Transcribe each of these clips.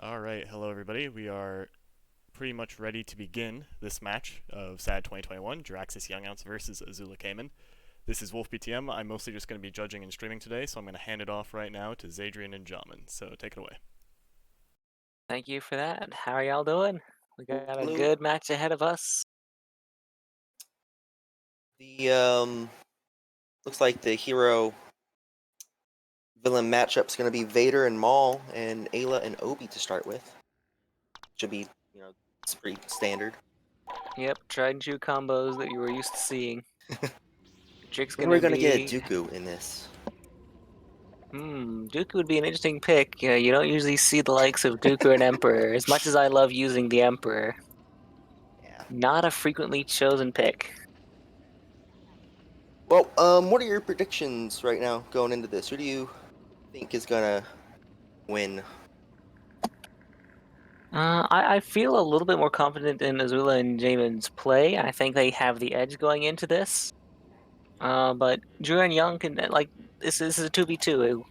Alright, hello everybody. We are pretty much ready to begin this match of SADD 2021, Jaraxxus-yOUNgOUNce versus Azula-Caamen. This is wolfBTM. I'm mostly just going to be judging and streaming today, so I'm going to hand it off right now to Xadrian and Jamen. So take it away. Thank you for that. How are y'all doing? We got a Hello. good match ahead of us. The looks like the hero villain matchup's gonna be Vader and Maul and Ayla and Obi to start with. Should be, it's pretty standard. Yep, tried and true combos that you were used to seeing. The trick's When are we gonna gonna get a be... Dooku in this? Dooku would be an interesting pick. You don't usually see the likes of Dooku and Emperor. As much as I love using the Emperor, Yeah. not a frequently chosen pick. Well, what are your predictions right now going into this? Who do you think is gonna win? I feel a little bit more confident in Azula and Jamen's play. I think they have the edge going into this. But Drew and Young can, this is a 2v2.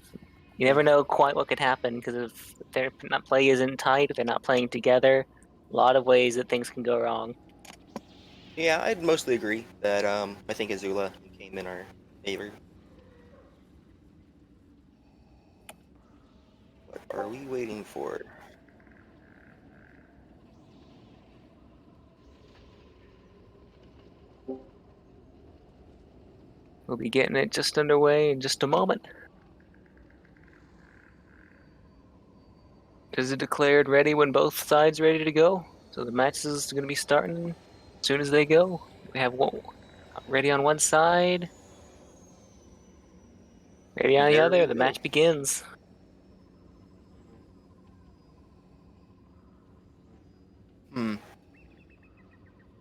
You never know quite what could happen because if their play isn't tight, if they're not playing together, a lot of ways that things can go wrong. Yeah, I'd mostly agree that I think Azula and Cayman are favored. What are we waiting for? We'll be getting it just underway in just a moment. Is it declared ready when both sides ready to go? So the match is going to be starting as soon as they go. We have one ready on one side, ready on the There other. we The go. match begins.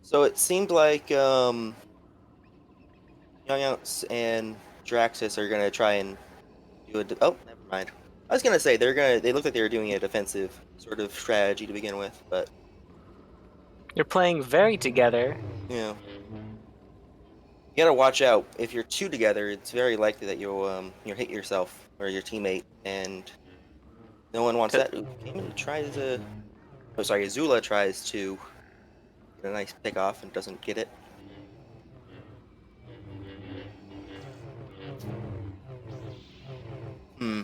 So it seemed like Young and Jaraxxus are gonna try and do a. Oh, never mind. I was gonna say They looked like they were doing a defensive sort of strategy to begin with, but They're playing very together. you gotta watch out. If you're two together, it's very likely that you'll hit yourself or your teammate, and no one wants that. Ooh, Cayman tries a. Oh, sorry, Azula tries to get a nice pick off and doesn't get it. Hmm.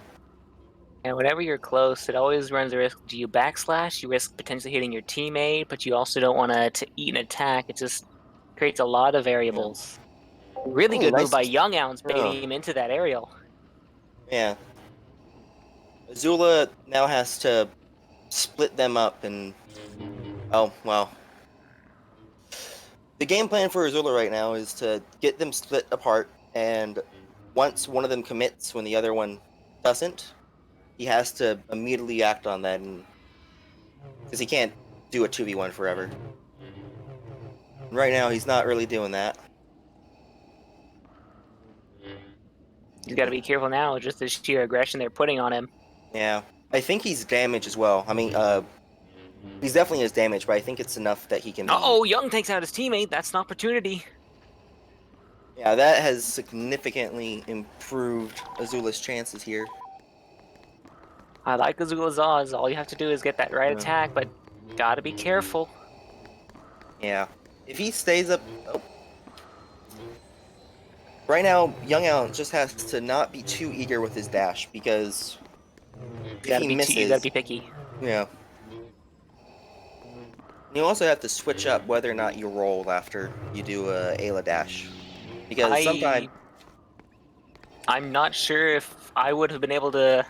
And whenever you're close, it always runs the risk. Do you backslash? You risk potentially hitting your teammate, but you also don't want to eat an attack. It just creates a lot of Yeah. variables. Really Oh, good move nice. by Young-Ounce Oh, baiting him into that aerial. yeah. Azula now has to split them up and. Oh, well. The game plan for Azula right now is to get them split apart, and once one of them commits when the other one doesn't, he has to immediately act on that, and because he can't do a 2v1 forever. And right now, he's not really doing that. He's got to be careful now, just the sheer aggression they're putting on him. Yeah, I think he's damaged as well. I mean, he's definitely his damage, but I think it's enough that he can be. Uh-oh, Young takes out his teammate. That's an opportunity. Yeah, that has significantly improved Azula's chances here. I like Azula's Oz. All you have to do is get that right Yeah. attack, but gotta be careful. Yeah, if he stays up. Oh. Right now, Young Allen just has to not be too eager with his dash, because if he You misses, gotta be picky. yeah. You also have to switch up whether or not you roll after you do a Ayla dash, because sometimes. I'm not sure if I would have been able to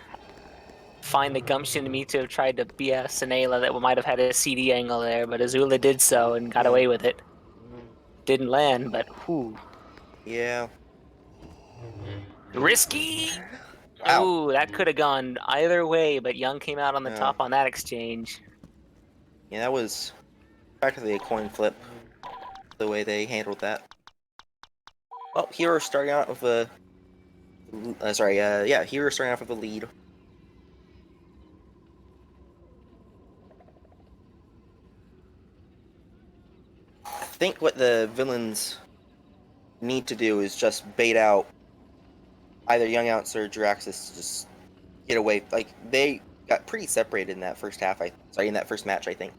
find the gumption in me to have tried to BS an Ayla that might have had a CD angle there, but Azula did so and got away with it. Didn't land, but whew. Yeah. Risky! Wow. Ooh, that could have gone either way, but Young came out on the Yeah. top on that exchange. Yeah, that was practically a coin flip, the way they handled that. Well, Hero starting out with a. Hero starting off with a lead. I think what the villains need to do is just bait out either Young Ounce or Jaraxxus to just get away. Like, got pretty separated in that first half. In that first match, I think.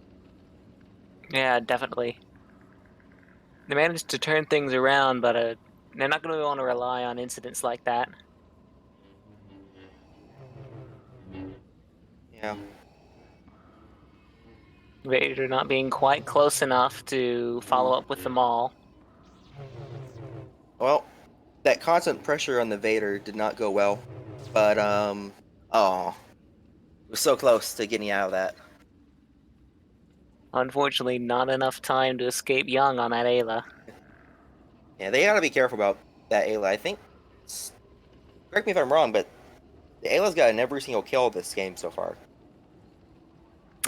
Yeah, definitely. They managed to turn things around, but they're not going to want to rely on incidents like that. Yeah. Vader not being quite close enough to follow up with them all. Well, that constant pressure on the Vader did not go well, but it was so close to getting out of that. Unfortunately, not enough time to escape Young on that Ayla. Yeah, they gotta be careful about that Ayla. I think, correct me if I'm wrong, but the Ayla's gotten every single kill this game so far.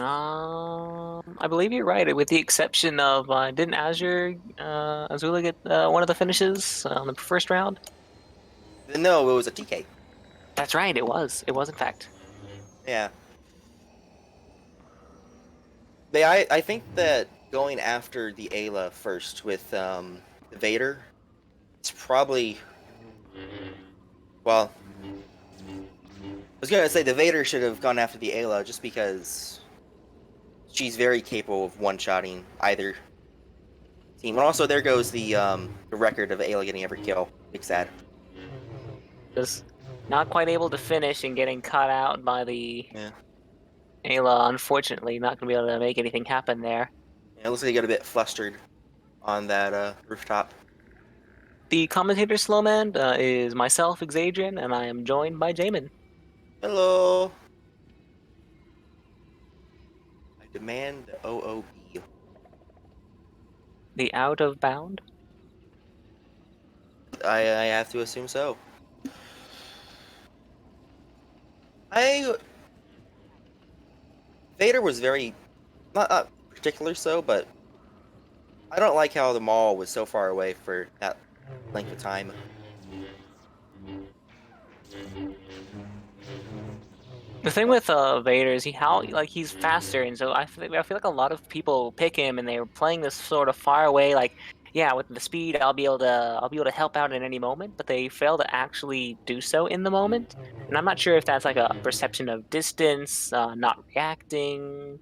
I believe you're right, with the exception of didn't Azula get one of the finishes on the first round? No, it was a TK. That's right, it was. It was in fact. Yeah. I think that going after the Ayla first with the Vader, it's probably, well, I was gonna say the Vader should have gone after the Ayla just because she's very capable of one-shotting either team. And also, there goes the record of Ayla getting every kill. Big sad. Just not quite able to finish and getting caught out by the Yeah. Ayla, unfortunately, not going to be able to make anything happen there. Yeah, it looks like they got a bit flustered on that rooftop. The commentator Slowman is myself, Xadrian, and I am joined by Jamen. Hello. I demand the OOB. The Out of Bound? I have to assume so. Vader was very, not particular so, but I don't like how the mall was so far away for that length of time. The thing with Vader is he's faster, and so I feel like a lot of people pick him, and they're playing this sort of far away, like, yeah, with the speed, I'll be able to help out at any moment, but they fail to actually do so in the moment. And I'm not sure if that's like a perception of distance, not reacting.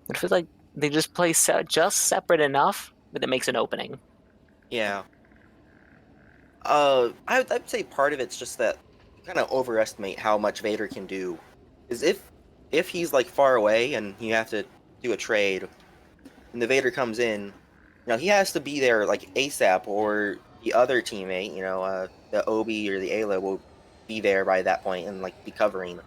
It feels like they just play just separate enough that it makes an opening. Yeah. I'd say part of it's just that you kind of overestimate how much Vader can do. Because if he's like far away and you have to do a trade, and the Vader comes in, he has to be there like ASAP, or the other teammate, the Obi or the Ayla will be there by that point and like be covering.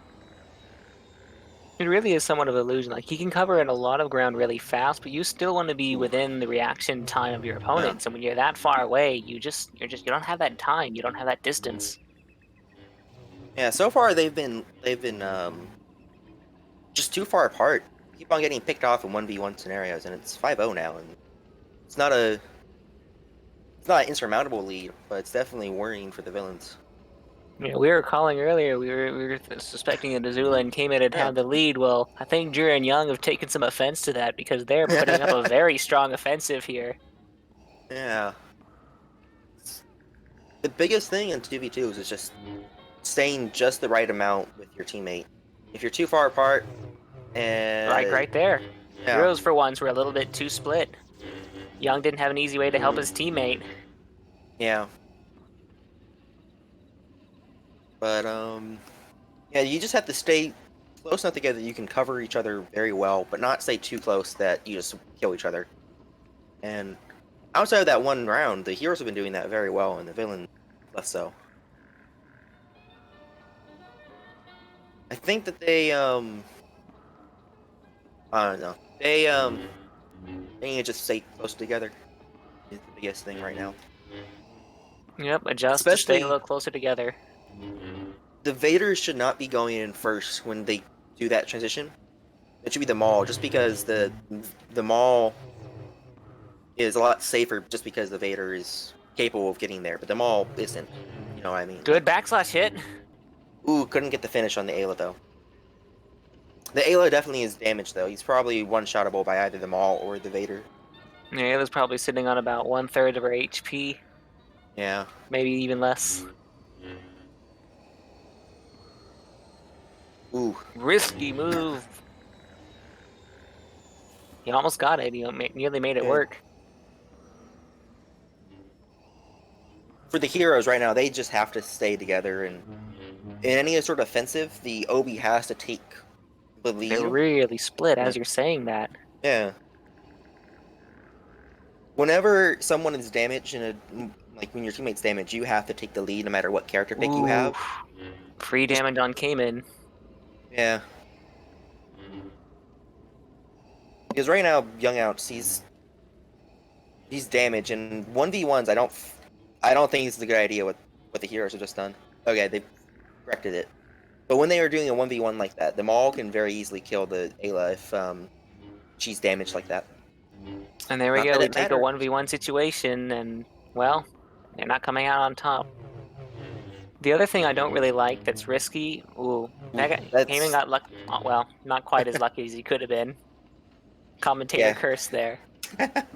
It really is somewhat of an illusion. Like, he can cover in a lot of ground really fast, but you still want to be within the reaction time of your opponents. And when you're that far away, you don't have that time. You don't have that distance. Yeah, so far they've been just too far apart. Keep on getting picked off in 1v1 scenarios, and it's 5-0 now, and it's not an insurmountable lead, but it's definitely worrying for the villains. Yeah, we were calling earlier. We were suspecting that Azula and Caamen had the lead. Well, I think Jaraxxus and Young have taken some offense to that because they're putting up a very strong offensive here. Yeah. The biggest thing in 2v2s is just staying just the right amount with your teammate. If you're too far apart, and Right there. Yeah. Heroes for once were a little bit too split. Young didn't have an easy way to help his teammate. Yeah. But yeah, you just have to stay close enough together that you can cover each other very well, but not stay too close that you just kill each other. And outside of that one round, the heroes have been doing that very well, and the villain less so. I think that they I don't know. They need to just stay close together is the biggest thing right now. Yep, adjust to stay a little closer together. The Vaders should not be going in first when they do that transition. It should be the Maul, just because the Maul is a lot safer just because the Vader is capable of getting there, but the Maul isn't. You know what I mean? Good backslash hit. Ooh, couldn't get the finish on the Ayla though. The Ayla definitely is damaged though. He's probably one-shottable by either the Maul or the Vader. Yeah, Ayla's probably sitting on about 1/3 of her HP. Yeah. Maybe even less. Ooh. Risky move. He almost got it. He nearly made it Yeah. work. For the heroes right now, they just have to stay together, and in any sort of offensive, the Obi has to take the lead. They're really split as Yeah. you're saying that. Yeah. Whenever someone is damaged like when your teammate's damaged, you have to take the lead no matter what character pick you have. Free damage on Caamen. Yeah. Because right now, YOUNgOUNce, he's damaged, and 1v1s, I don't think it's a good idea what the heroes have just done. Okay, they corrected it. But when they are doing a 1v1 like that, the Maul can very easily kill the Ayla if she's damaged like that. And there we Not go. that They it take a matters. 1v1 situation, and, well, they're not coming out on top. The other thing I don't really like that's risky, Caamen got lucky. Well, not quite as lucky as he could have been. Commentator Yeah. curse there. But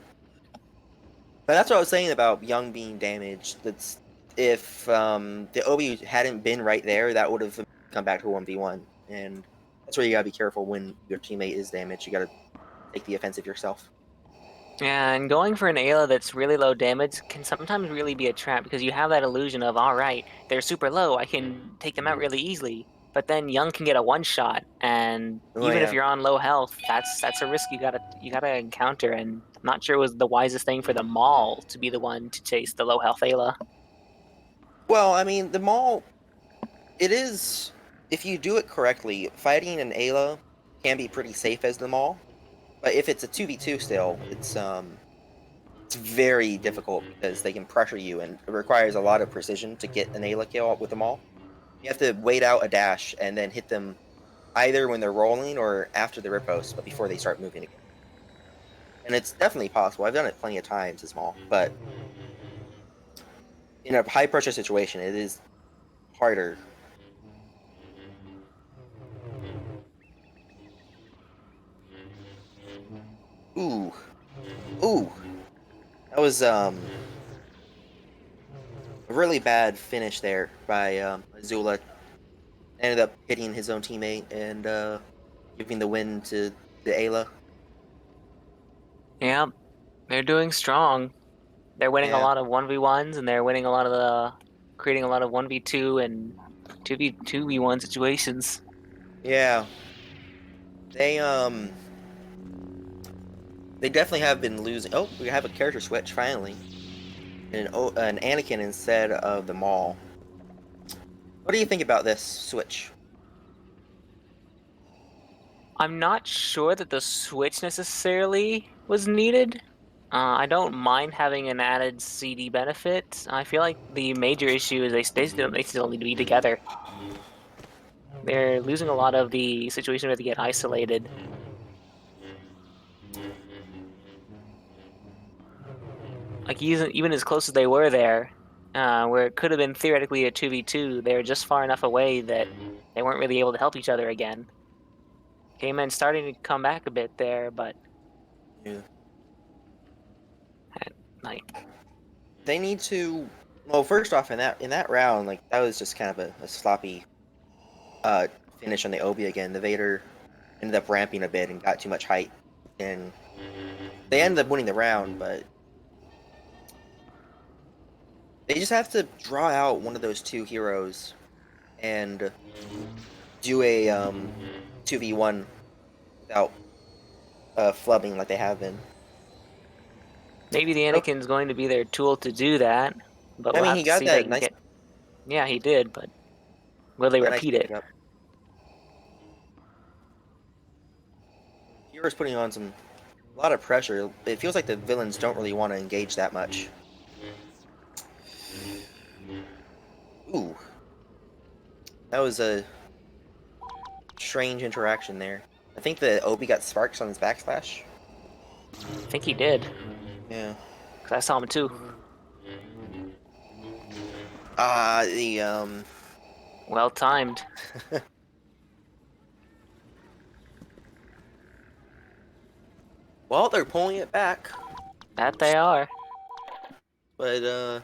that's what I was saying about Young being damaged. That's if the Obi hadn't been right there, that would have come back to a 1v1. And that's where you gotta be careful when your teammate is damaged. You gotta take the offensive yourself. And going for an Ayla that's really low damage can sometimes really be a trap because you have that illusion of, all right, they're super low, I can take them out really easily. But then Young can get a one-shot, and even if Yeah. you're on low health, that's a risk you gotta encounter. And I'm not sure it was the wisest thing for the Maul to be the one to chase the low health Ayla. Well, I mean, the Maul, it is, if you do it correctly, fighting an Ayla can be pretty safe as the Maul. But if it's a 2v2 still, it's very difficult because they can pressure you, and it requires a lot of precision to get an Ayla kill with them all. You have to wait out a dash and then hit them either when they're rolling or after the riposte, but before they start moving again. And it's definitely possible. I've done it plenty of times as Maul, but in a high pressure situation, it is harder. Ooh. Ooh. That was a really bad finish there by Azula. Ended up hitting his own teammate and giving the win to the Ayla. Yeah, they're doing strong. They're winning a Yeah. lot of 1v1s, and they're winning a lot of creating a lot of 1v2 and 2v1 situations. Yeah. They definitely have been losing. Oh, we have a character switch finally. An Anakin instead of the Maul. What do you think about this switch? I'm not sure that the switch necessarily was needed. I don't mind having an added CD benefit. I feel like the major issue is they still need to be together. They're losing a lot of the situation where they get isolated. Like even as close as they were there, where it could have been theoretically a 2v2, they were just far enough away that they weren't really able to help each other again. Caamen starting to come back a bit there, but Yeah. like They need to. Well, first off, in that round, like that was just kind of a sloppy finish on the Obi again. The Vader ended up ramping a bit and got too much height, and they ended up winning the round. But they just have to draw out one of those two heroes and do a 2v1 without flubbing like they have been. maybe the Nope. Anakin's going to be their tool to do that, but I we'll mean, have he to got see if they that can nice, get. Yeah, he did, but will they nice repeat it? pickup. Hero's putting on a lot of pressure. It feels like the villains don't really want to engage that much. Ooh. That was a strange interaction there. I think the Obi got sparks on his backslash. I think he did, Yeah. because I saw him too. The Well timed. well, they're pulling it back, That they are. but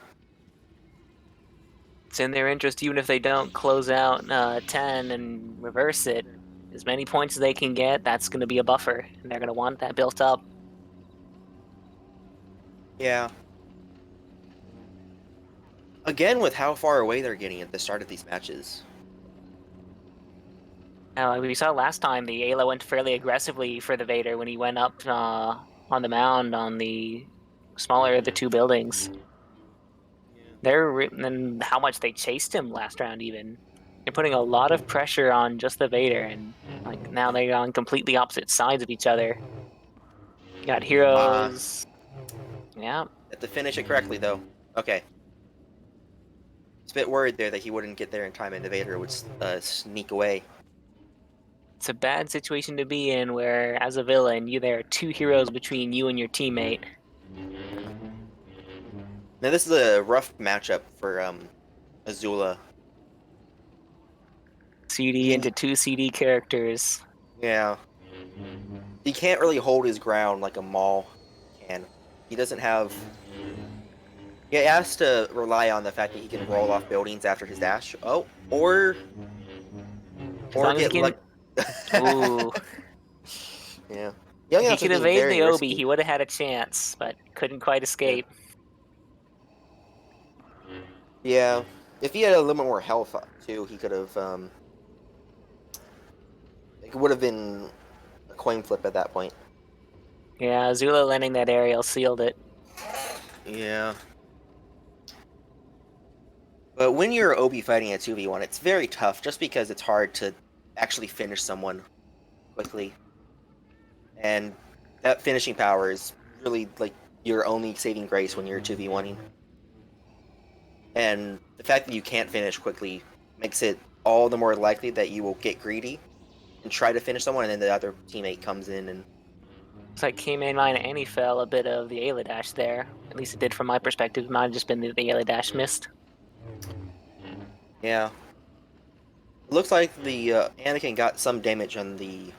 It's in their interest, even if they don't close out 10 and reverse it. As many points as they can get, that's going to be a buffer, and they're going to want that built up. Yeah. Again, with how far away they're getting at the start of these matches. We saw last time the Ayla went fairly aggressively for the Vader when he went up on the mound on the smaller of the two buildings. And how much they chased him last round even. They're putting a lot of pressure on just the Vader, and like now they're on completely opposite sides of each other. You got heroes. Yeah. Have to finish it correctly, though. Okay. It's a bit worried there that he wouldn't get there in time and the Vader would sneak away. It's a bad situation to be in where, as a villain, there are two heroes between you and your teammate. Now, this is a rough matchup for Azula. CD into two CD characters. Yeah. He can't really hold his ground like a Maul can. He doesn't have... He has to rely on the fact that he can roll off buildings after his dash. Oh, or get like... Ooh. Yeah. If he could evade the Obi, he would have had a chance, but couldn't quite escape. Yeah. If he had a little more health, too, he could have... It would have been a coin flip at that point. Yeah, Azula landing that aerial sealed it. Yeah. But when you're Obi fighting a 2v1, it's very tough just because it's hard to actually finish someone quickly. And that finishing power is really like your only saving grace when you're 2v1ing. And the fact that you can't finish quickly makes it all the more likely that you will get greedy and try to finish someone, and then the other teammate comes in and... Looks like K-Main might have anti-fell a bit of the Ayla dash there. At least it did from my perspective. It might have just been the Ayla dash missed. Yeah. It looks like the Anakin got some damage on the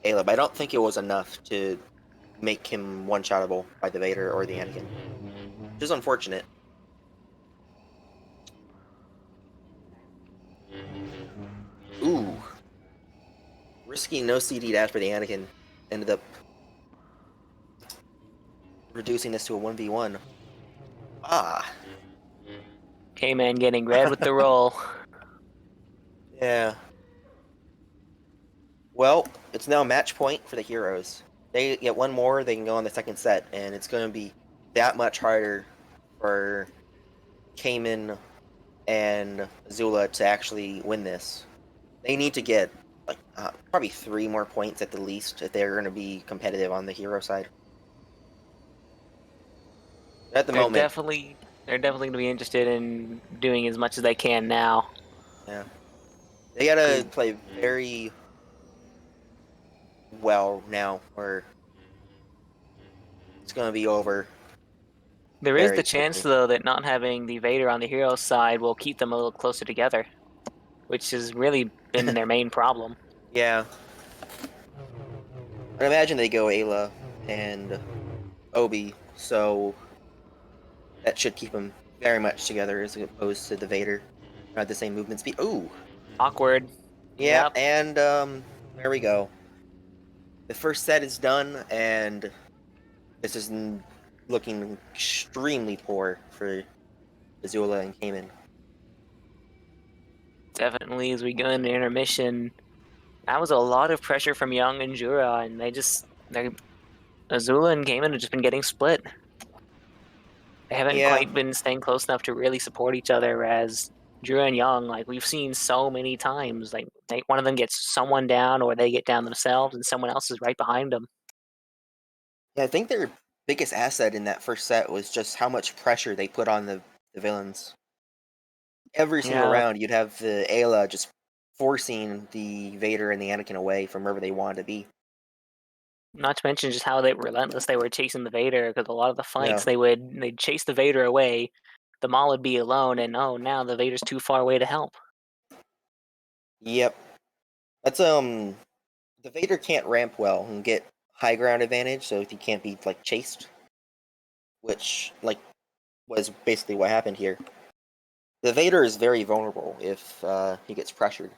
Ayla, but I don't think it was enough to make him one-shottable by the Vader or the Anakin. Which is unfortunate. Ooh. Risky no CD dash for the Anakin ended up reducing this to a 1v1. Ah. K-Man getting red with the roll. Yeah. Well, it's now match point for the heroes. They get one more, they can go on the second set, and it's going to be that much harder for Cayman and Azula to actually win this. They need to get like probably 3 more points at the least if they're going to be competitive on the hero side. At the moment, they're definitely going to be interested in doing as much as they can now. Yeah, they got to play very well now, or it's going to be over. There is the chance, though, that not having the Vader on the hero side will keep them a little closer together, which has really been their main problem. Yeah. I imagine they go Ayla and Obi, so that should keep them very much together as opposed to the Vader. Not the same movement speed. Ooh. Awkward. Yeah, yep. And there we go. The first set is done, and this is looking extremely poor for Azula and Cayman. Definitely, as we go into intermission, that was a lot of pressure from Young and Jura, and Azula and Cayman have just been getting split. They haven't quite been staying close enough to really support each other, whereas Jura and Young, like we've seen so many times, like one of them gets someone down or they get down themselves and someone else is right behind them. Yeah, I think their biggest asset in that first set was just how much pressure they put on the villains. Every single round, you'd have the Ayla just forcing the Vader and the Anakin away from wherever they wanted to be. Not to mention just how relentless they were chasing the Vader, because a lot of the fights they'd chase the Vader away, the Maul would be alone, and now the Vader's too far away to help. Yep. That's the Vader can't ramp well and get high ground advantage, so he can't be like chased. Which was basically what happened here. The Vader is very vulnerable if he gets pressured.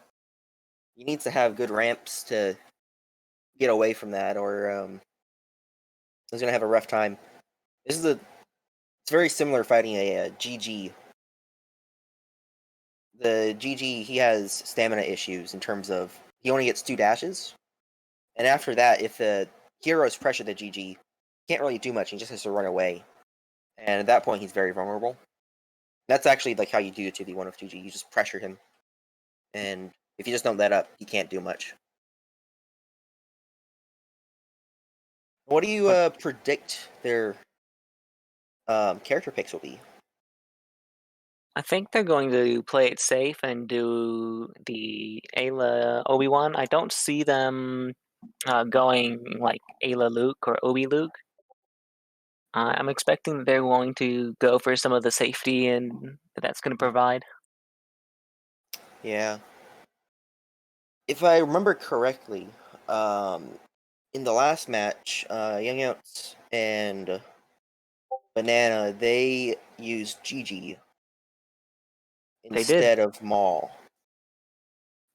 He needs to have good ramps to get away from that, or he's gonna have a rough time. It's very similar fighting a GG. The GG, he has stamina issues in terms of he only gets 2 dashes, and after that, if the heroes pressure the GG, he can't really do much. He just has to run away, and at that point, he's very vulnerable. That's actually like how you do the 2v1 of GG. You just pressure him, and if you just don't let up, he can't do much. What do you predict their character picks will be? I think they're going to play it safe and do the Ayla Obi-Wan. I don't see them going like Ayla Luke or Obi Luke. I'm expecting that they're going to go for some of the safety and that's going to provide. Yeah. If I remember correctly, in the last match, YOUNgOUNce and Banana, they used GG They did. instead of Maul.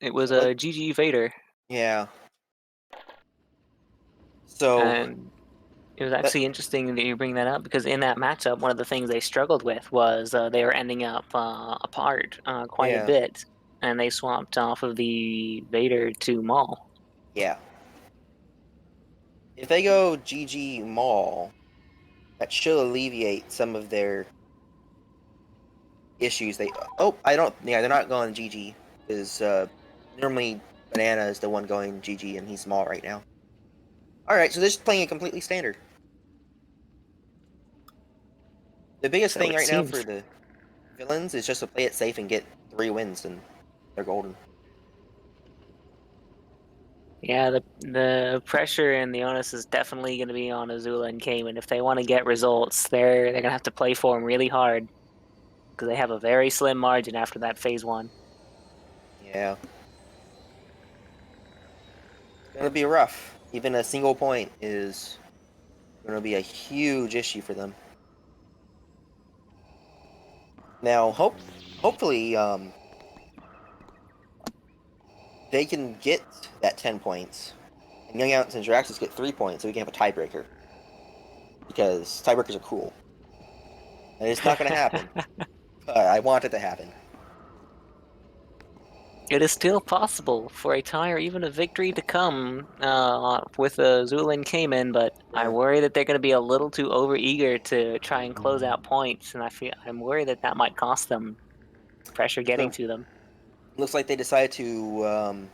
It was So a GG Vader. Yeah. So And it was actually interesting that you bring that up because in that matchup, one of the things they struggled with was they were ending up apart quite a Yeah. bit, and they swapped off of the Vader to Maul. Yeah. If they go GG Maul, that should alleviate some of their issues. They're not going GG because normally Banana is the one going GG and he's Maul right now. All right, so they're just playing it completely standard. The biggest So thing it right now for seems. the villains is just to play it safe and get 3 wins, and they're golden. Yeah, the pressure and the onus is definitely going to be on Azula and Caamen. If they want to get results, they're going to have to play for them really hard because they have a very slim margin after that phase 1. Yeah. It's going to be rough. Even a single point is going to be a huge issue for them. Now, hopefully, they can get that 10 points, and YOUNgOUNce and Jaraxxus get 3 points, so we can have a tiebreaker. Because tiebreakers are cool. And it's not going to happen. But I want it to happen. It is still possible for a tie or even a victory to come with Azula and Caamen, but I worry that they're going to be a little too overeager to try and close out points, and I'm worried that that might cost them pressure getting to them. Looks like they decided to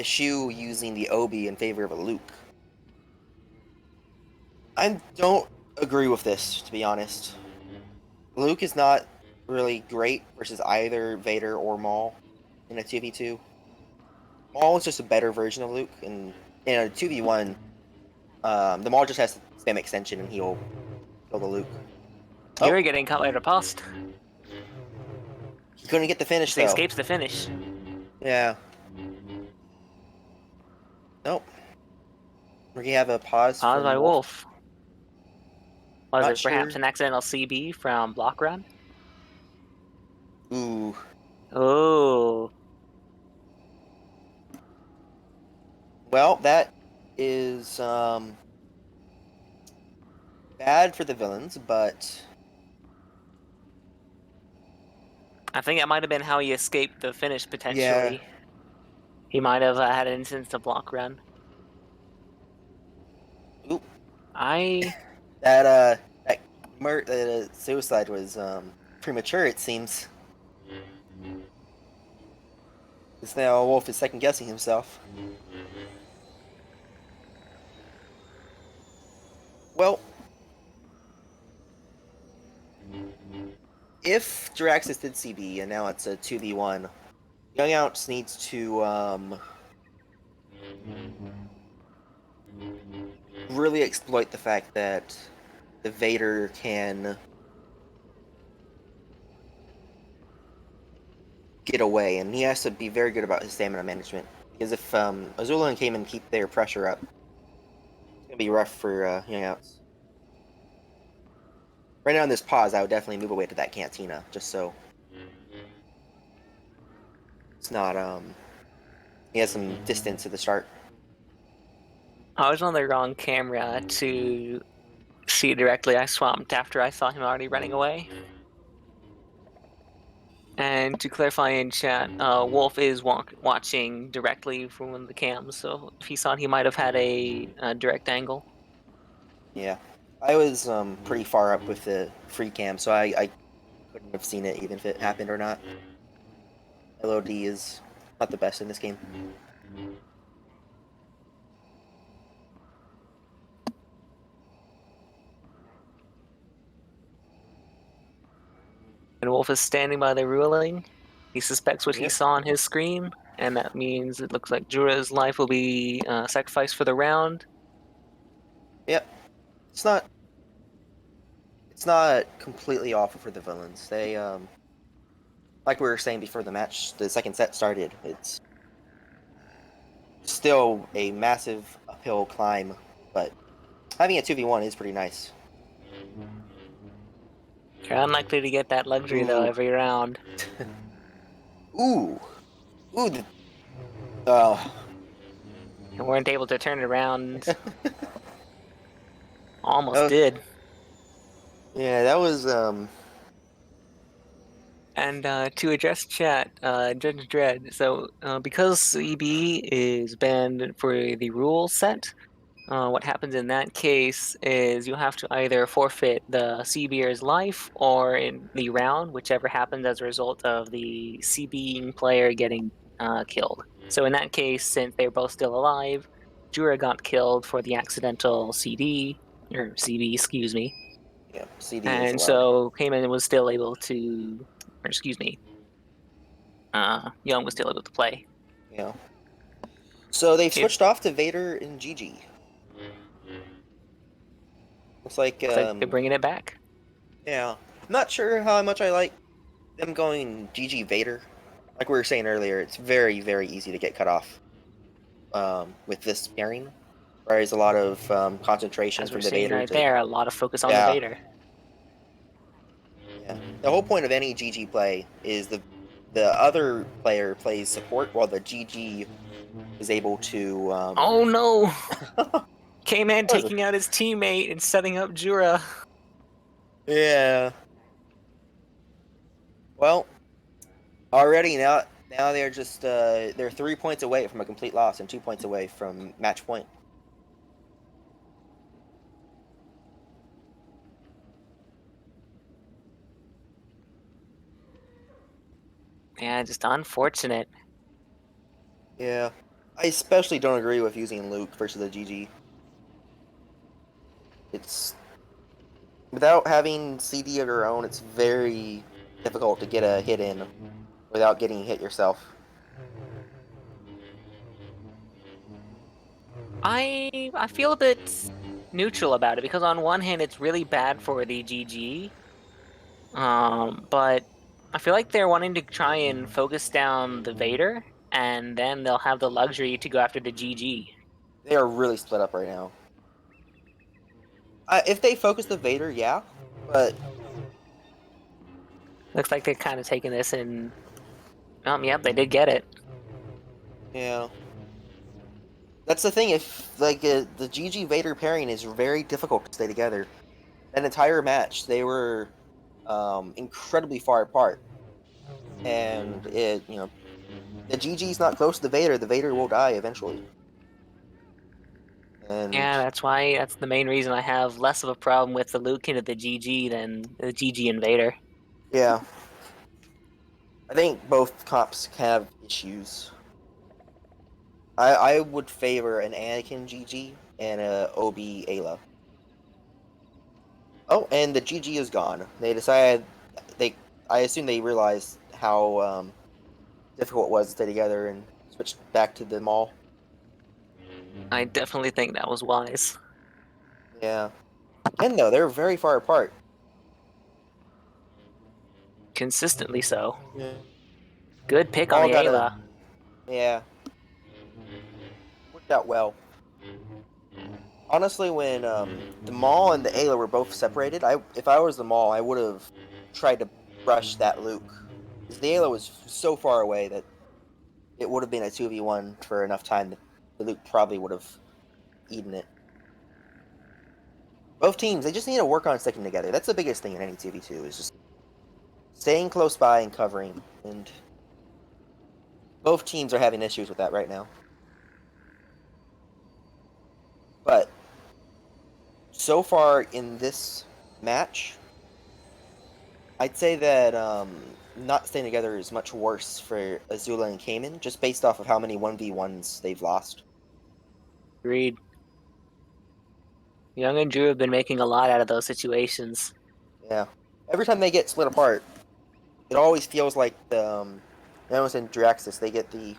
eschew using the Obi in favor of a Luke. I don't agree with this, to be honest. Luke is not really great versus either Vader or Maul in a 2v2. Maul is just a better version of Luke, and in a 2v1, the Maul just has to spam extension and he'll kill the Luke. You're getting caught by the post. He couldn't get the finish, He though. escapes the finish. Yeah. Nope. We have a pause Pause from by Wolf. Was Not it perhaps sure. an accidental CB from block run? Ooh. Oh. Well, that is bad for the villains, but I think that might have been how he escaped the finish, potentially. yeah. He might have had an instance to block run. Oop. I That suicide was premature, it seems. Because now Wolf is second guessing himself. Well, if Jaraxxus did CB and now it's a 2v1, YOUNgOUNce needs to really exploit the fact that the Vader can get away, and he has to be very good about his stamina management. Because if Azula and Caamen keep their pressure up, it's gonna be rough for YOUNgOUNce. Right now in this pause, I would definitely move away to that cantina, just so It's not he has some distance at the start. I was on the wrong camera to see it directly. I swapped after I saw him already running away. And to clarify in chat, Wolf is watching directly from one of the cams, so if he saw it, he might have had a direct angle. Yeah, I was pretty far up with the free cam, so I couldn't have seen it even if it happened or not. LOD is not the best in this game. And Wolf is standing by the ruling. He suspects what he Yep. saw on his screen, and that means it looks like Jura's life will be sacrificed for the round. Yep. It's not completely awful for the villains. They like we were saying before the match, the second set started. It's still a massive uphill climb, but having a 2v1 is pretty nice. You're unlikely to get that luxury though Ooh. every round. Ooh. Ooh. And weren't able to turn it around. Almost Oh. did. Yeah, that was And to address chat, Judge Dredd, so because EB is banned for the rule set, what happens in that case is you have to either forfeit the CBer's life or in the round, whichever happens as a result of the CBing player getting killed. So in that case, since they're both still alive, Jura got killed for the accidental CD, or CB, excuse me. yeah, CD is And allowed. so Cayman was still able to, or excuse me, Young was still able to play. Yeah. So they've switched off to Vader and GG. Looks like They're bringing it back. yeah. I'm not sure how much I like them going GG Vader. Like we were saying earlier, it's very, very easy to get cut off with this pairing. Whereas a lot of concentration As from we're the seeing Vader right to there, a lot of focus on Yeah. the Vader. yeah. The whole point of any GG play is the other player plays support while the GG is able to Oh no! K-Man taking out his teammate and setting up Jura. Yeah. Well, already now they're just they're 3 points away from a complete loss and 2 points away from match point. Yeah, just unfortunate. Yeah. I especially don't agree with using Luke versus the GG. It's without having CD of your own, it's very difficult to get a hit in without getting hit yourself. I feel a bit neutral about it because on one hand it's really bad for the GG, but I feel like they're wanting to try and focus down the Vader, and then they'll have the luxury to go after the GG. They are really split up right now. If they focus the Vader, yeah, but Looks like they're kind of taking this and, yep, they did get it. yeah. That's the thing. If like the GG Vader pairing is very difficult to stay together. That entire match, they were incredibly far apart, and the GG's not close to the Vader will die eventually. And Yeah, that's the main reason I have less of a problem with the Luke into the GG than the GG and Vader. yeah, I think both comps have issues. I would favor an Anakin GG and a OB Ayla. Oh, and the GG is gone. They decided I assume they realized how difficult it was to stay together and switched back to the mall. I definitely think that was wise. Yeah. And no, they're very far apart. Consistently so. Yeah. Good pick on All the got Ayla. Yeah. Worked out well. Honestly, when the mall and the Ayla were both separated, if I was the mall, I would have tried to brush that Luke. Because the Ayla was so far away that it would have been a 2v1 for enough time that Luke probably would have eaten it. Both teams, they just need to work on sticking together. That's the biggest thing in any 2v2, is just staying close by and covering. And both teams are having issues with that right now. But so far in this match, I'd say that not staying together is much worse for Azula and Caamen, just based off of how many 1v1s they've lost. Agreed. Young and Drew have been making a lot out of those situations. Yeah. Every time they get split apart, it always feels like the Jamen and Jaraxxus, they get the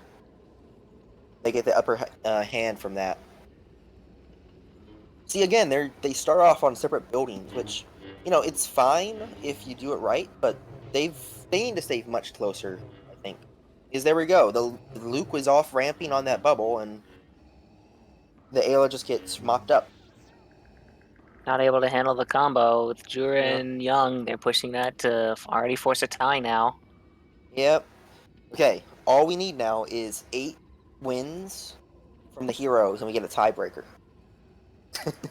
upper hand from that. See, again, they start off on separate buildings, which, you know, it's fine if you do it right, but they need to stay much closer, I think. Because there we go, the Luke was off ramping on that bubble, and the Ayla just gets mopped up. Not able to handle the combo with Drew Yeah. and Young. They're pushing that to already force a tie now. Yep. Okay, all we need now is 8 wins from the heroes, and we get a tiebreaker.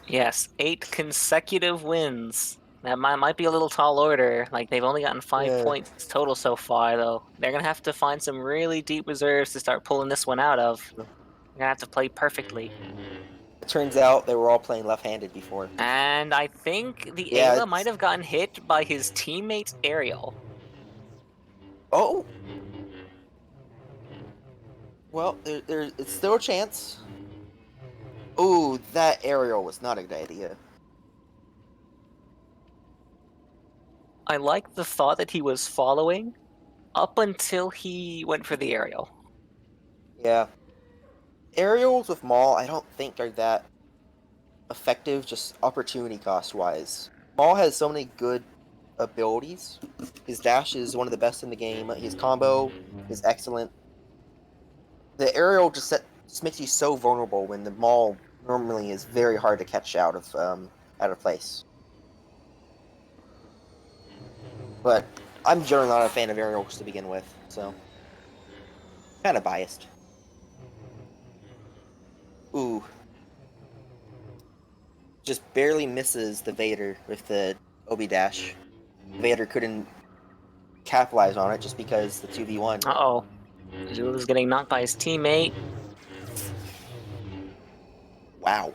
Yes, 8 consecutive wins. That might be a little tall order. Like, they've only gotten 5 Yeah. points total so far, though. They're going to have to find some really deep reserves to start pulling this one out of. They're going to have to play perfectly. It turns out they were all playing left-handed before. And I think the Yeah, Ayla might have gotten hit by his teammate's aerial. Oh! Well, it's still a chance. Ooh, that aerial was not a good idea. I like the thought that he was following up until he went for the aerial. Yeah. Aerials with Maul, I don't think are that effective, just opportunity cost-wise. Maul has so many good abilities. His dash is one of the best in the game. His combo is excellent. The aerial just makes you so vulnerable when the Maul normally is very hard to catch out of place. But I'm generally not a fan of aerials to begin with, so kind of biased. Ooh. Just barely misses the Vader with the Obi dash. Vader couldn't capitalize on it just because the 2v1. Uh-oh. Azula's getting knocked by his teammate. Wow.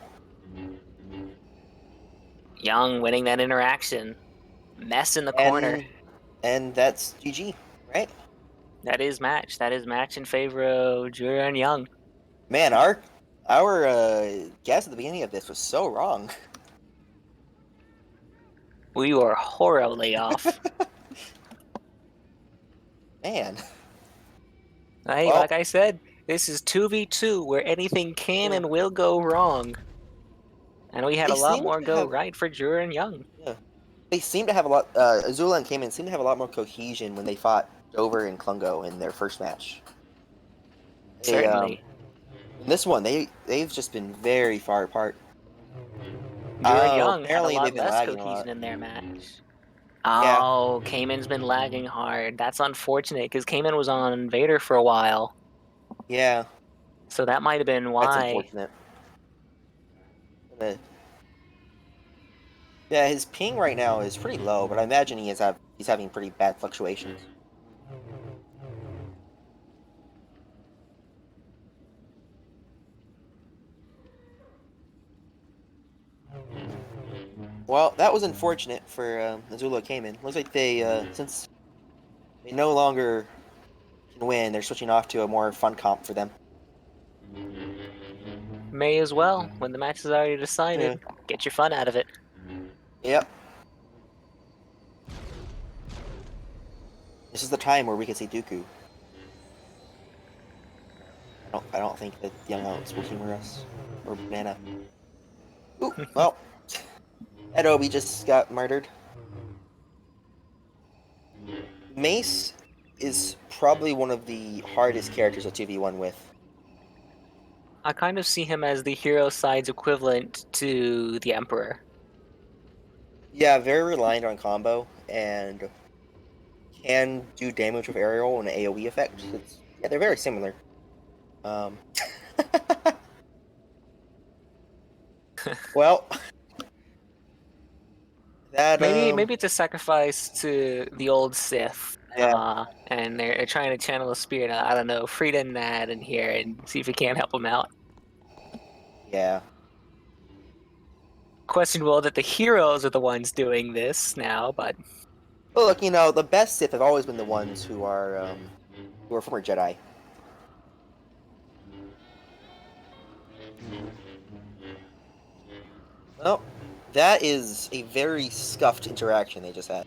Young winning that interaction. Mess in the corner. And that's GG, right? That is match. That is match in favor of Drew and Young. Man, our guess at the beginning of this was so wrong. We were horribly off. Man. Hey, Well, like I said, this is 2v2 where anything can and will go wrong. And we had They a lot seem more to go have- right for Drew and Young. Yeah. They seem to have a lot. Azula and Caamen seem to have a lot more cohesion when they fought Dover and Klungo in their first match. Certainly. In this one, they've just been very far apart. Drew and Young had a apparently lot they've been less lagging a cohesion lot. in their match. Yeah. Oh, Cayman's been lagging hard. That's unfortunate because Cayman was on Vader for a while. Yeah, So that might have been that's why. unfortunate. Yeah, his ping right now is pretty low, but I imagine he's having pretty bad fluctuations. Well, that was unfortunate for Azula-Caamen. Looks like they, since they no longer can win, they're switching off to a more fun comp for them. May as well, when the match is already decided. Get your fun out of it. Yep. This is the time where we can see Dooku. I don't think that the YOUNgOUNce will humor us. Or Banana. Ooh, well. That Obi just got murdered. Mace is probably one of the hardest characters to 2v1 with. I kind of see him as the hero side's equivalent to the Emperor. Yeah, very reliant on combo, and can do damage with aerial and AoE effect. Yeah, they're very similar. Um, well, that Maybe it's a sacrifice to the old Sith. Yeah. And they're trying to channel a spirit. I don't know, Frida and Nad in here and see if we can't help them out. Yeah. Questionable that the heroes are the ones doing this now, but Well, look, the best Sith have always been the ones who are former Jedi. Well, that is a very scuffed interaction they just had.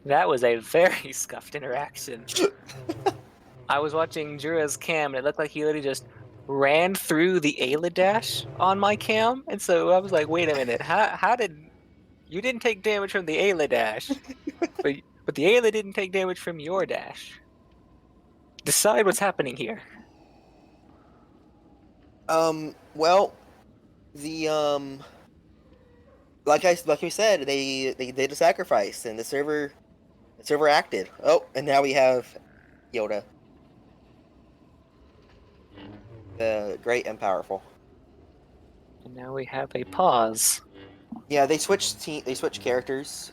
that was a very scuffed interaction. I was watching Jura's cam and it looked like he literally just ran through the Ayla dash on my cam, and so I was like, wait a minute, how did you didn't take damage from the Ayla dash, but the Ayla didn't take damage from your dash. Decide what's happening here. Well, the like we said, they did a sacrifice, and the server acted. Oh, and now we have Yoda, the great and powerful. And now we have a pause. Yeah, they switched characters.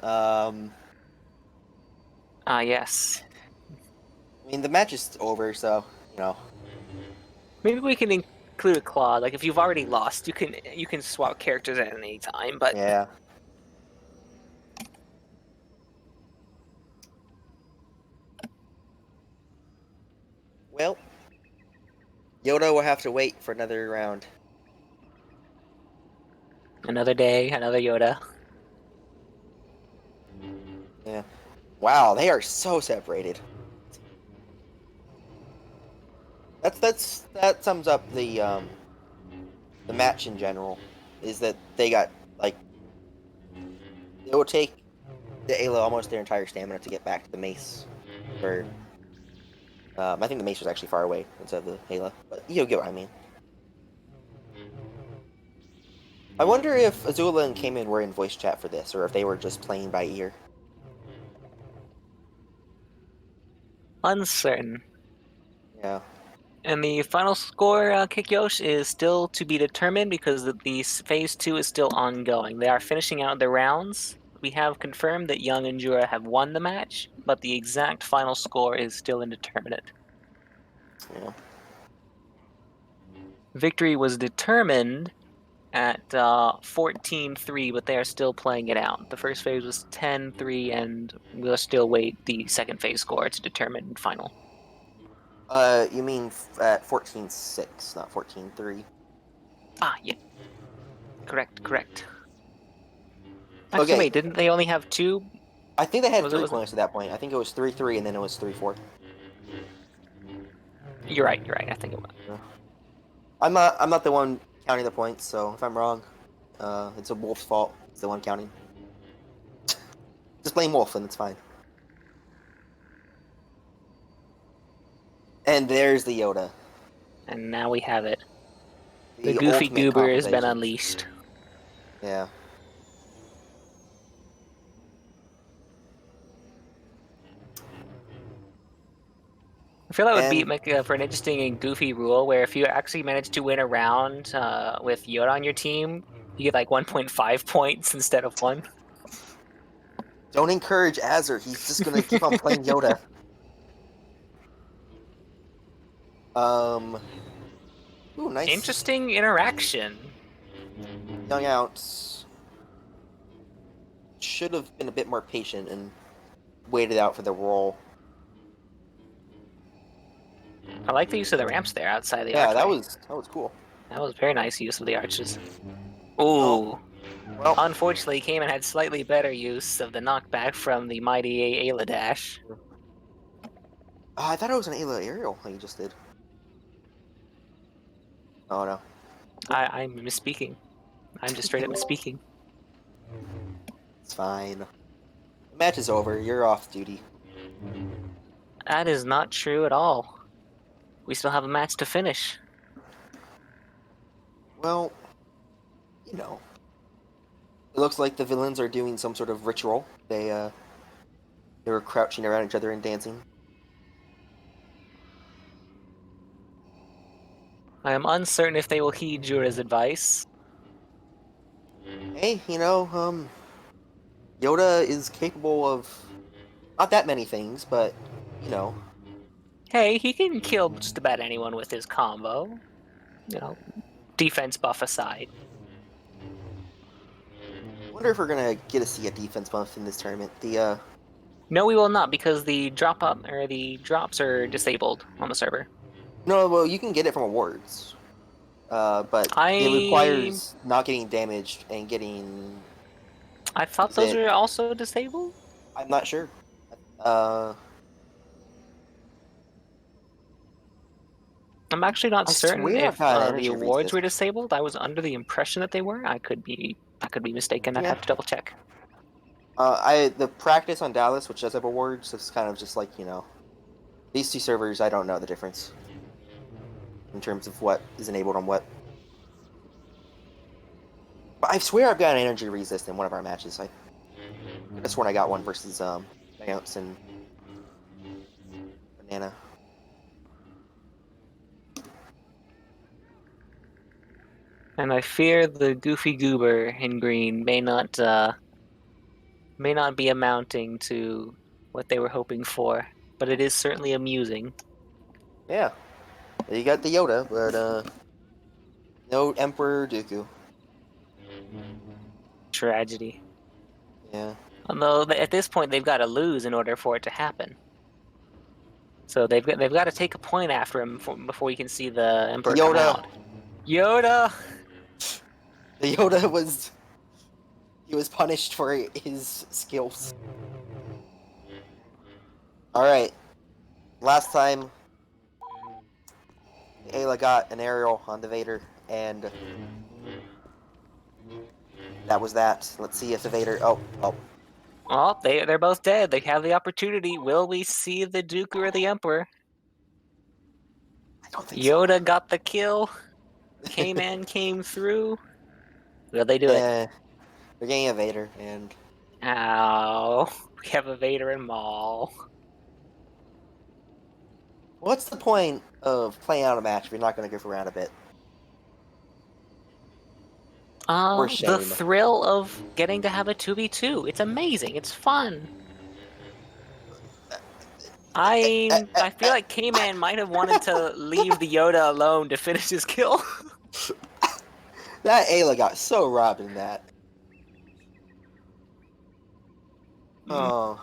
Yes. I mean, the match is over, so Maybe we can include a clause. Like if you've already lost, you can swap characters at any time. But yeah. Well, Yoda will have to wait for another round. another day, another Yoda. Yeah. Wow, they are so separated. That sums up the match in general. Is that they got like it will take the Ayla almost their entire stamina to get back to the mace. Or I think the mace was actually far away instead of the Ayla, but you'll get what I mean. I wonder if Azula and Caamen were in voice chat for this, or if they were just playing by ear. Uncertain. Yeah. And the final score, Kikyosh, is still to be determined because the phase 2 is still ongoing. They are finishing out their rounds. We have confirmed that Young and Jura have won the match, but the exact final score is still indeterminate. Yeah. Victory was determined at 14-3, but they are still playing it out. The first phase was 10-3, and we'll still wait the second phase score to determine final. You mean at 14-6, not 14-3. Yeah. Correct. Actually, Okay. wait, didn't they only have two? I think they had Was 3 it- points at that point. I think it was 3-3, and then it was 3-4. You're right. I think it was. I'm not the one counting the points, so if I'm wrong, it's a Wolf's fault. It's the one counting. Just blame Wolf, and it's fine. And there's the Yoda. And now we have it. The The goofy ultimate goober has been compensation. unleashed. Yeah. I feel that would And- make for an interesting and goofy rule where if you actually manage to win a round with Yoda on your team, you get like 1.5 points instead of 1. Don't encourage Azur. He's just gonna keep on playing Yoda. Ooh, nice. Interesting interaction. YOUNgOUNce should have been a bit more patient and waited out for the roll. I like the use of the ramps there outside the Yeah, archway. that was cool. That was very nice use of the arches. Ooh. Oh. Well, Unfortunately, Cayman had slightly better use of the knockback from the mighty Ayla dash. I thought it was an Ayla aerial that you just did. Oh no. I'm misspeaking. I'm just straight up misspeaking. It's fine. The match is over. You're off duty. That is not true at all. We still have a match to finish. Well, it looks like the villains are doing some sort of ritual. They were crouching around each other and dancing. I am uncertain if they will heed Jura's advice. Hey, Yoda is capable of not that many things, but you know. Hey, he can kill just about anyone with his combo. You know, defense buff aside. I wonder if we're gonna get to see a defense buff in this tournament. No, we will not, because the drop up or the drops are disabled on the server. No, well, you can get it from awards, but it I requires not getting damaged and getting. thought Is those it? were also disabled. I'm not sure. Uh, I'm actually not I certain swear I've if got an the energy awards resist. were disabled. I was under the impression that they were. I could be mistaken. I'd Yeah. have to double check. The practice on Dallas, which does have awards, is kind of just like these two servers. I don't know the difference in terms of what is enabled on what. But I swear I've got an energy resist in one of our matches. I could have sworn I got one versus Bounce and Banana. And I fear the Goofy Goober in green may not be amounting to what they were hoping for, but it is certainly amusing. Yeah, you got the Yoda, but no Emperor Dooku. Tragedy. Yeah. Although at this point they've got to lose in order for it to happen. So they've got to take a point after him before we can see the Emperor come Yoda. out. Yoda. The Yoda was punished for his skills. All right. Last time, Ayla got an aerial on the Vader, and that was that. Let's see if the Vader. Oh. Oh, they're both dead. They have the opportunity. Will we see the Dooku or the Emperor? I don't think Yoda got the kill. K-Man came through. Will they do it? Yeah, they're getting a Vader, and Ow. We have a Vader and Maul. what's the point of playing out a match if you're not going to goof around a bit? Or The shame. thrill of getting to have a 2v2. It's amazing. It's fun. I feel like K-Man might have wanted to leave the Yoda alone to finish his kill. That Ayla got so robbed in that. Oh.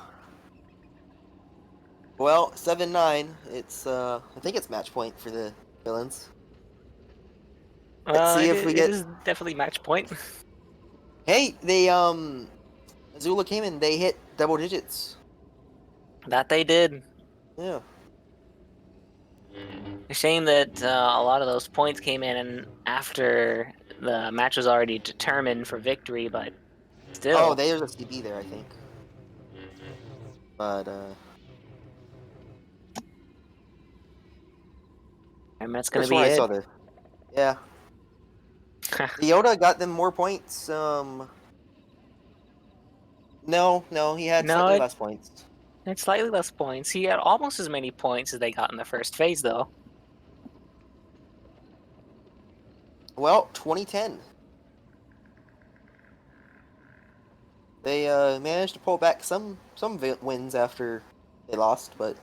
Well, 7-9. It's I think it's match point for the villains. Let's see if we It get. is definitely match point. Hey, they Azula-Caamen, they hit double digits. That they did. Yeah. A shame that a lot of those points came in after the match was already determined for victory, but still. Oh, there's a CB there, I think. But And that's gonna first be one I it. saw there. Yeah. The Yoda got them more points. No, he had No, slightly less points. It's slightly less points. He had almost as many points as they got in the first phase, though. Well, 2010. They managed to pull back some wins after they lost, but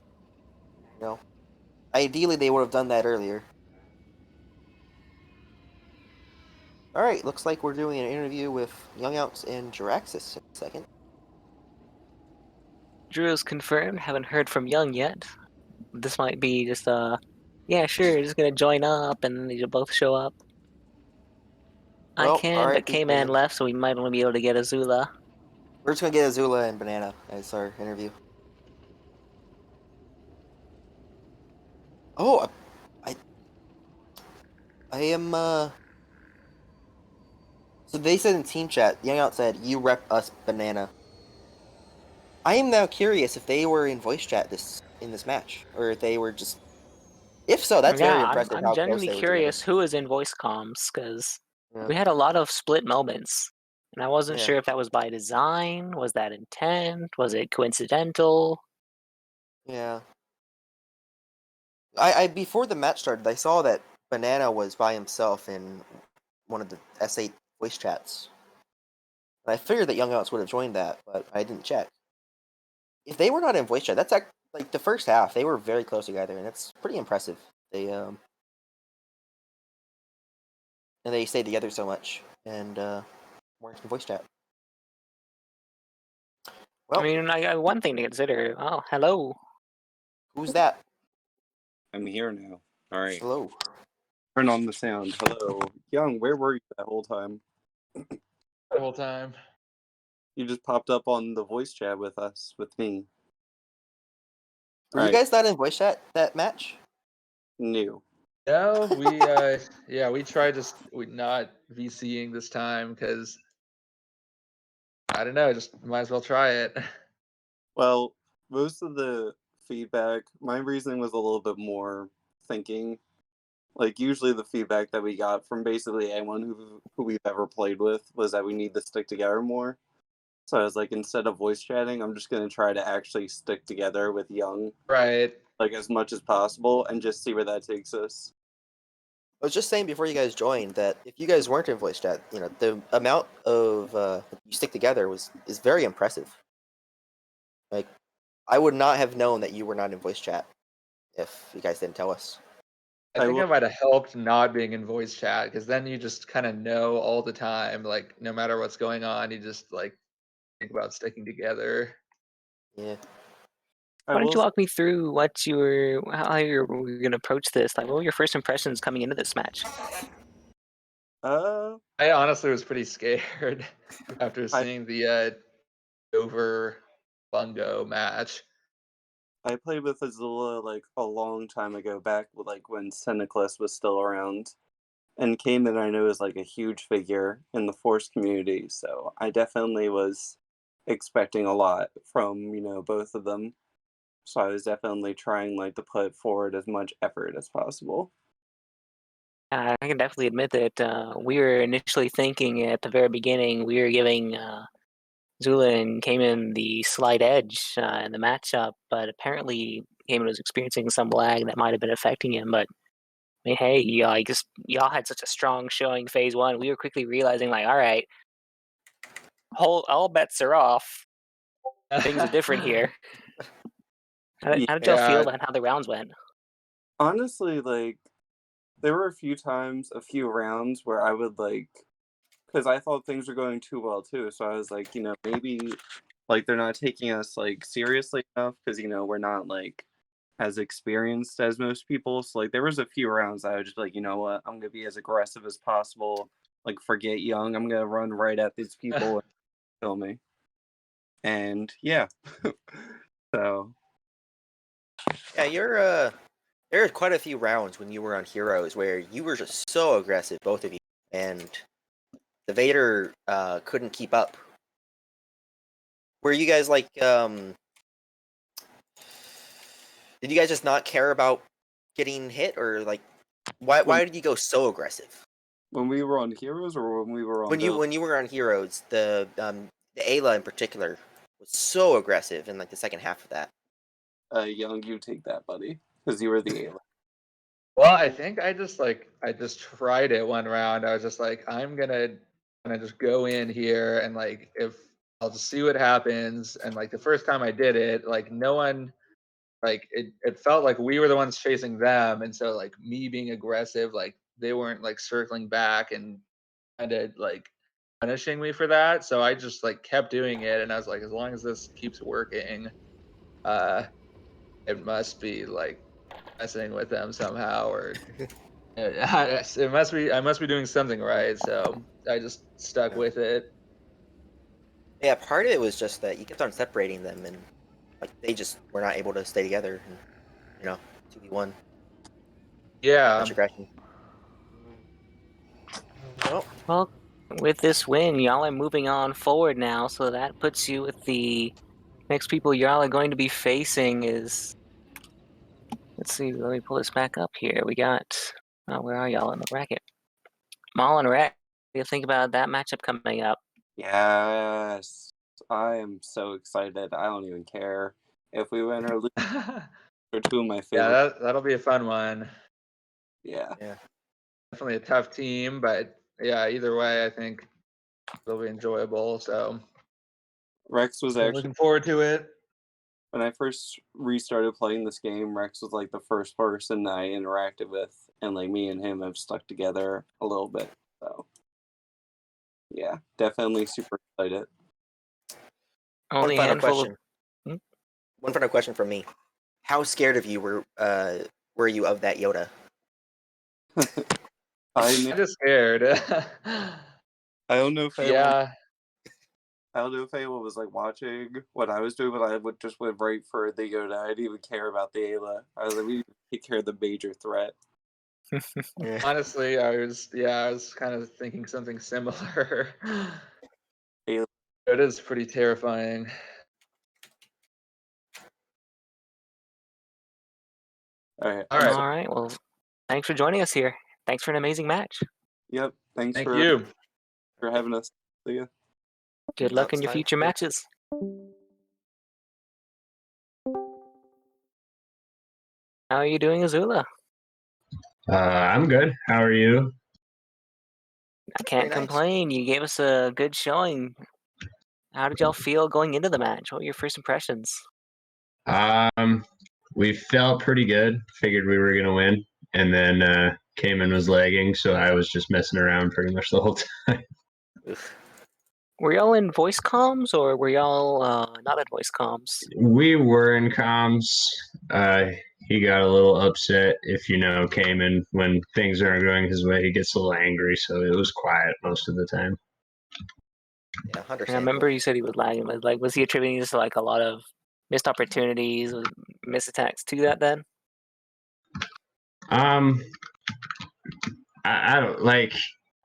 ideally they would have done that earlier. All right, looks like we're doing an interview with YOUNgOUNce and Jaraxxus in a second. Drew's confirmed. Haven't heard from Young yet. This might be just yeah, sure, just gonna join up, and then they'll both show up. I Well, can, but alright, K-Man left, so we might only be able to get Azula. we're just gonna get Azula and Banana as our interview. Oh, I am. So they said in team chat, YOUNgOUNce said, "You rep us, Banana." I am now curious if they were in voice chat in this match, or if they were just. If so, that's very Yeah, impressive. I'm How close genuinely they were together. curious who is in voice comms, because Yeah. we had a lot of split moments, and I wasn't Yeah. sure if that was by design, was that intent, was it coincidental? Yeah. I before the match started, I saw that Banana was by himself in one of the S8 voice chats. And I figured that YoungOUNce would have joined that, but I didn't check. If they were not in voice chat, that's like the first half. They were very close together, and it's pretty impressive. And they stayed together so much, and weren't in voice chat. Well, I mean, I got one thing to consider. Oh, hello. who's that? I'm here now. All right. Hello. Turn on the sound. Hello. Young, where were you that whole time? The whole time. You just popped up on the voice chat with us, with me. Were you guys not in voice chat that match? New. No, we tried just not VCing this time because I don't know, just might as well try it. Well, most of the feedback, my reasoning was a little bit more thinking. Like, usually the feedback that we got from basically anyone who we've ever played with was that we need to stick together more. So I was like, instead of voice chatting, I'm just going to try to actually stick together with Young, Right. like, as much as possible and just see where that takes us. I was just saying before you guys joined that if you guys weren't in voice chat, the amount of you stick together is very impressive. Like, I would not have known that you were not in voice chat if you guys didn't tell us. I think it might have helped not being in voice chat because then you just kind of know all the time, like no matter what's going on, you just like think about sticking together. Yeah. Why don't you walk me through how you were going to approach this? Like, what were your first impressions coming into this match? I honestly was pretty scared after seeing the over Bungo match. I played with Azula like a long time ago, back like when Seneclus was still around, and Caamen I know is like a huge figure in the Force community, so I definitely was expecting a lot from both of them. So I was definitely trying like to put forward as much effort as possible. I can definitely admit that we were initially thinking at the very beginning we were giving Zula and Caamen the slight edge in the matchup, but apparently Caamen was experiencing some lag that might have been affecting him. But I mean, hey, y'all had such a strong showing phase one. We were quickly realizing, like, all right, all bets are off. Things are different here. How did y'all feel about how the rounds went? Honestly, like, there were a few rounds where I would like, because I thought things were going too well too. So I was like, maybe like they're not taking us like seriously enough because we're not like as experienced as most people. So like there was a few rounds I was just like, you know what, I'm gonna be as aggressive as possible. Like, forget Young, I'm gonna run right at these people and kill me. And yeah, so yeah, there were quite a few rounds when you were on Heroes where you were just so aggressive, both of you, and the Vader couldn't keep up. Were you guys like, did you guys just not care about getting hit, or like, why did you go so aggressive? When we were on Heroes, or when we were on when you were on Heroes, the Ayla in particular was so aggressive in like the second half of that. Young, you take that, buddy, because you were the Ayla. Well, I think I just tried it one round. I was just like, I'm gonna just go in here and like if I'll just see what happens. And like the first time I did it, like no one, like it felt like we were the ones chasing them, and so like me being aggressive, like they weren't like circling back and kind of like punishing me for that. So I just like kept doing it, and I was like, as long as this keeps working, it must be like messing with them somehow, or it must be I must be doing something right. So I just stuck with it. Yeah, part of it was just that you kept on separating them, and like they just were not able to stay together, and 2v1. Yeah. Much aggression. Well, with this win, y'all are moving on forward now, so that puts you with the next people y'all are going to be facing is. Let's see, let me pull this back up here. We got, where are y'all in the bracket? Maul and Rex. What do you think about that matchup coming up? Yes, I am so excited. I don't even care if we win or lose. They're two of my favorites. Yeah, that'll be a fun one. Yeah. Yeah. definitely a tough team, but yeah, either way, I think it'll be enjoyable. So Rex was I'm actually, looking forward to it. when I first restarted playing this game, Rex was like the first person that I interacted with, and like me and him have stuck together a little bit. So yeah, definitely super excited. Only a One final handful of. question. One final question from me. How scared of you were you of that Yoda? I'm just scared. I don't know if anyone, Yeah. I don't know if anyone was like watching what I was doing, but I would just went right for the Yoda. I didn't even care about the Ayla. I was like, we need to take care of the major threat. Honestly, I was kind of thinking something similar. Ayla. It is pretty terrifying. All right. All right. All right. Well, thanks for joining us here. Thanks for an amazing match. Yep. Thanks Thank for you. having us. See ya. Good luck in That's your fine. future Yeah. matches. How are you doing, Azula? I'm good. How are you? I can't Very nice. complain. You gave us a good showing. How did y'all feel going into the match? What were your first impressions? We felt pretty good. Figured we were gonna win, and then Cayman was lagging, so I was just messing around pretty much the whole time. Were y'all in voice comms or were y'all not in voice comms? We were in comms. He got a little upset. If you know Cayman, when things aren't going his way, he gets a little angry. So it was quiet most of the time. Yeah, I understandable. remember you said he was lagging. But like, was he attributing this to like a lot of missed opportunities, missed attacks to that then? I don't like.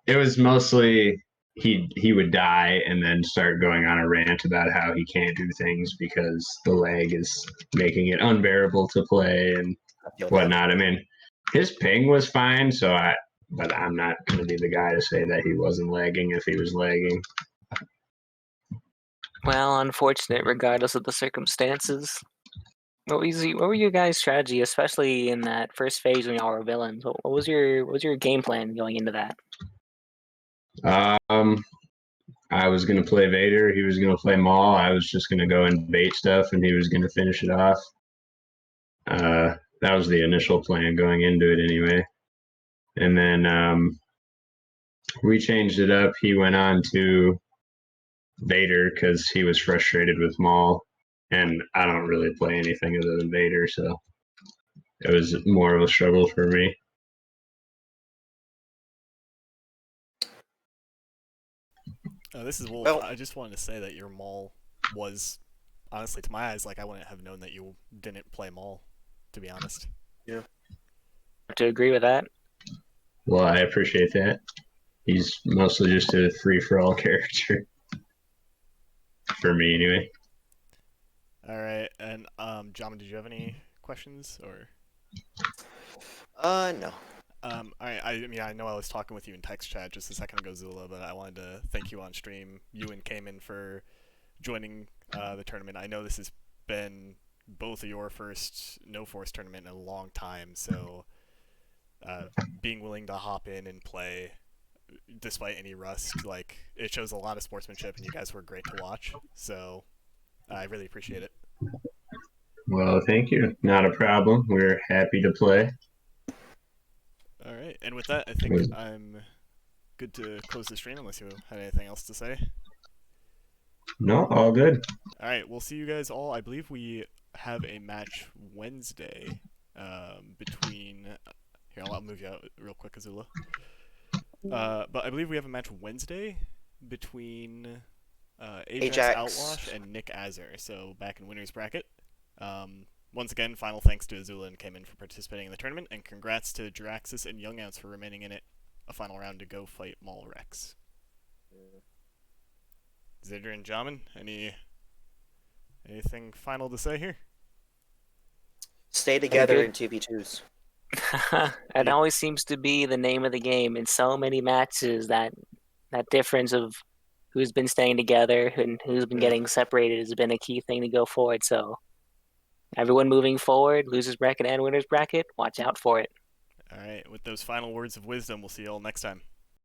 It was mostly he would die and then start going on a rant about how he can't do things because the lag is making it unbearable to play and I feel that. whatnot. I mean, his ping was fine, but I'm not going to be the guy to say that he wasn't lagging if he was lagging. Well, unfortunate, regardless of the circumstances. What were your guys' strategy, especially in that first phase when y'all were villains? What was your game plan going into that? I was going to play Vader. He was going to play Maul. I was just going to go and bait stuff, and he was going to finish it off. That was the initial plan going into it anyway. And then we changed it up. He went on to Vader because he was frustrated with Maul, and I don't really play anything other than Vader, so it was more of a struggle for me. This is Wolf. Well- I just wanted to say that your Maul was, honestly, to my eyes, like I wouldn't have known that you didn't play Maul, to be honest. To agree with that. Well, I appreciate that. He's mostly just a free-for-all character. For me, anyway. Alright, and Jamen, did you have any questions, or? No. Alright, I mean, I know I was talking with you in text chat just a second ago, Zula, but I wanted to thank you on stream, you and Cayman, for joining the tournament. I know this has been both of your first no-force tournament in a long time, so being willing to hop in and play despite any rust, like, it shows a lot of sportsmanship, and you guys were great to watch, so I really appreciate it. Well, thank you. Not a problem. We're happy to play. Alright, and with that, I think I'm good to close the stream unless you had anything else to say. No, all good. Alright, we'll see you guys all. I believe we have a match Wednesday between... Here, I'll move you out real quick, Azula. But I believe we have a match Wednesday between Ajax Outlash and Nick Azar, so back in winner's bracket. Once again, final thanks to Azula and Cayman for participating in the tournament, and congrats to Jaraxxus and YOUNgOUNce for remaining in it a final round to go fight Maul Rex. Xadrian, Jamen, anything final to say here? Stay together good. in 2v2s. It always seems to be the name of the game in so many matches, that difference of who's been staying together and who's been getting separated has been a key thing to go forward. So everyone moving forward, losers bracket and winners bracket, watch out for it. All right, with those final words of wisdom, we'll see you all next time.